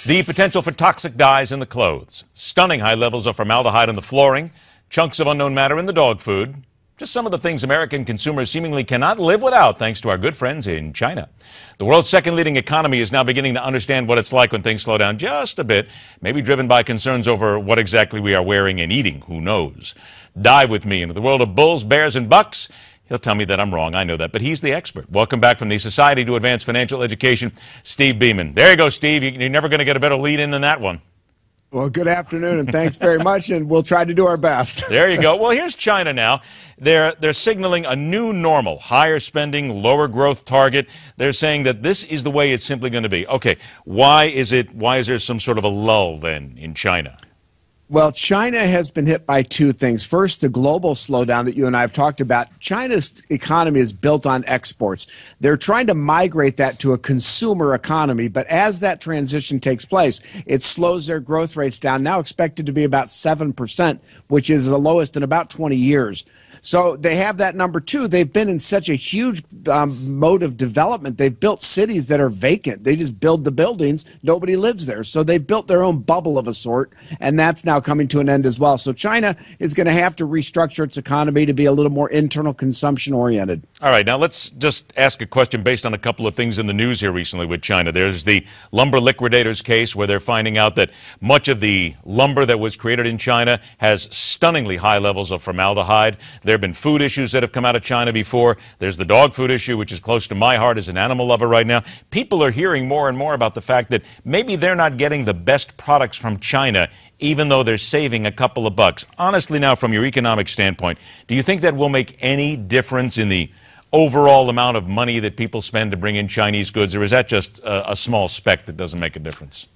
The potential for toxic dyes in the clothes, stunning high levels of formaldehyde in the flooring, chunks of unknown matter in the dog food. Just some of the things American consumers seemingly cannot live without thanks to our good friends in China. The world's second leading economy is now beginning to understand what it's like when things slow down just a bit, maybe driven by concerns over what exactly we are wearing and eating. Who knows? Dive with me into the world of bulls, bears, and bucks. He'll tell me that I'm wrong. I know that, but he's the expert. Welcome back from the Society to Advance Financial Education, Steve Beeman. There you go, Steve. You're never going to get a better lead in than that one. Well, good afternoon, and thanks very much, and we'll try to do our best. There you go. Well, here's China now. They're signaling a new normal, higher spending, lower growth target. They're saying that this is the way it's simply going to be. Okay, why is there some sort of a lull then in China? Well, China has been hit by two things. First, the global slowdown that you and I have talked about. China's economy is built on exports. They're trying to migrate that to a consumer economy, but as that transition takes place, it slows their growth rates down, now expected to be about 7%, which is the lowest in about 20 years. So they have that. Number two, they've been in such a huge mode of development. They've built cities that are vacant. They just build the buildings. Nobody lives there. So they've built their own bubble of a sort, and that's now coming to an end as well. So China is going to have to restructure its economy to be a little more internal consumption oriented. All right, now let's just ask a question based on a couple of things in the news here recently with China. There's the lumber liquidators case where they're finding out that much of the lumber that was created in China has stunningly high levels of formaldehyde. There have been food issues that have come out of China before. There's the dog food issue, which is close to my heart as an animal lover right now. People are hearing more and more about the fact that maybe they're not getting the best products from China, even though they're saving a couple of bucks. Honestly now, from your economic standpoint, do you think that will make any difference in the overall amount of money that people spend to bring in Chinese goods, or is that just a small speck that doesn't make a difference?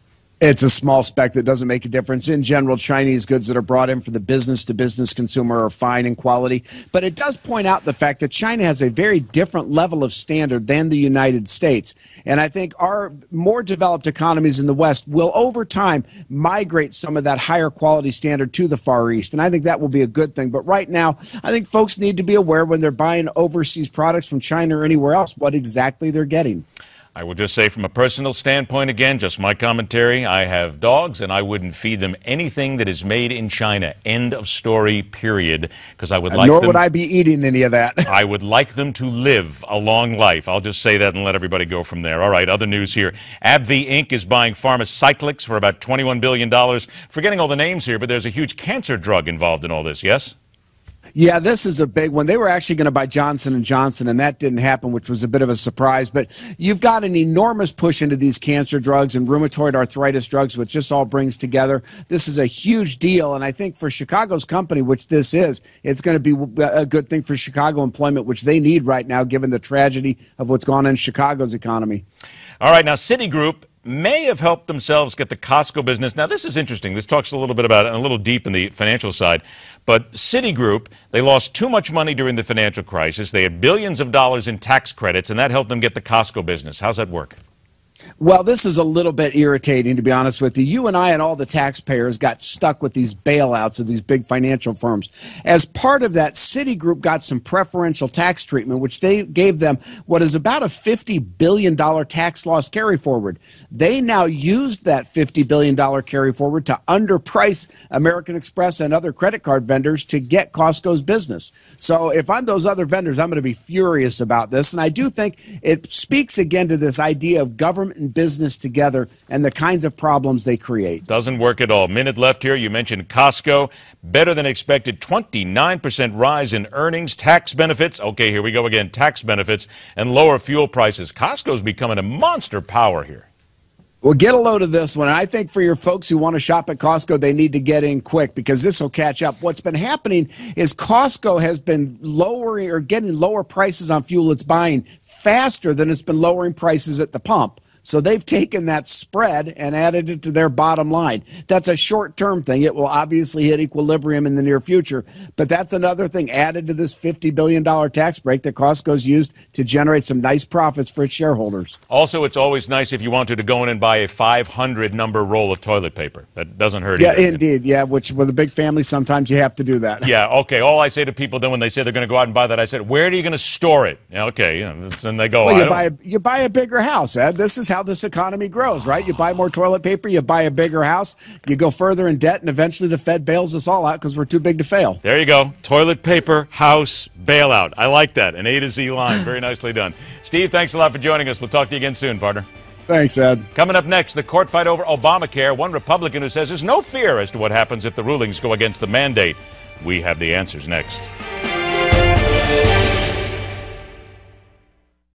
It's a small speck that doesn't make a difference. In general, Chinese goods that are brought in for the business-to-business consumer are fine in quality. But it does point out the fact that China has a very different level of standard than the United States. And I think our more developed economies in the West will, over time, migrate some of that higher quality standard to the Far East. And I think that will be a good thing. But right now, I think folks need to be aware when they're buying overseas products from China or anywhere else what exactly they're getting. I will just say from a personal standpoint, again, just my commentary, I have dogs and I wouldn't feed them anything that is made in China. End of story, period. Because I would like Nor would I be eating any of that. I would like them to live a long life. I'll just say that and let everybody go from there. All right, other news here. AbbVie Inc. is buying Pharmacyclics for about $21 billion. Forgetting all the names here, but there's a huge cancer drug involved in all this, yes? Yeah, this is a big one. They were actually going to buy Johnson & Johnson, and that didn't happen, which was a bit of a surprise. But you've got an enormous push into these cancer drugs and rheumatoid arthritis drugs, which this all brings together. This is a huge deal, and I think for Chicago's company, which this is, it's going to be a good thing for Chicago employment, which they need right now, given the tragedy of what's gone on in Chicago's economy. All right, now Citigroup may have helped themselves get the Costco business. Now, this is interesting. This talks a little bit about it, and a little deep in the financial side. But Citigroup, they lost too much money during the financial crisis. They had billions of dollars in tax credits, and that helped them get the Costco business. How's that work? Well, this is a little bit irritating, to be honest with you. You and I and all the taxpayers got stuck with these bailouts of these big financial firms. As part of that, Citigroup got some preferential tax treatment, which they gave them what is about a $50 billion tax loss carry forward. They now used that $50 billion carry forward to underprice American Express and other credit card vendors to get Costco's business. So if I'm those other vendors, I'm going to be furious about this. And I do think it speaks again to this idea of government and business together and the kinds of problems they create. Doesn't work at all. Minute left here. You mentioned Costco. Better than expected 29% rise in earnings, tax benefits. Okay, here we go again. Tax benefits and lower fuel prices. Costco's becoming a monster power here. Well, get a load of this one. I think for your folks who want to shop at Costco, they need to get in quick because this will catch up. What's been happening is Costco has been lowering or getting lower prices on fuel it's buying faster than it's been lowering prices at the pump. So they've taken that spread and added it to their bottom line. That's a short-term thing. It will obviously hit equilibrium in the near future. But that's another thing added to this $50 billion tax break that Costco's used to generate some nice profits for its shareholders. Also, it's always nice if you wanted to go in and buy a 500 number roll of toilet paper. That doesn't hurt either. Yeah, indeed. Yeah, which with a big family, sometimes you have to do that. Yeah, okay. All I say to people then when they say they're going to go out and buy that, I said, where are you going to store it? Yeah, okay. Then they go, well, you buy a bigger house, Ed. This is how this economy grows, right? You buy more toilet paper, you buy a bigger house, you go further in debt, and eventually the Fed bails us all out because we're too big to fail. There you go. Toilet paper, house, bailout. I like that. An A to Z line. Very nicely done. Steve, thanks a lot for joining us. We'll talk to you again soon, partner. Thanks, Ed. Coming up next, the court fight over Obamacare. One Republican who says there's no fear as to what happens if the rulings go against the mandate. We have the answers next.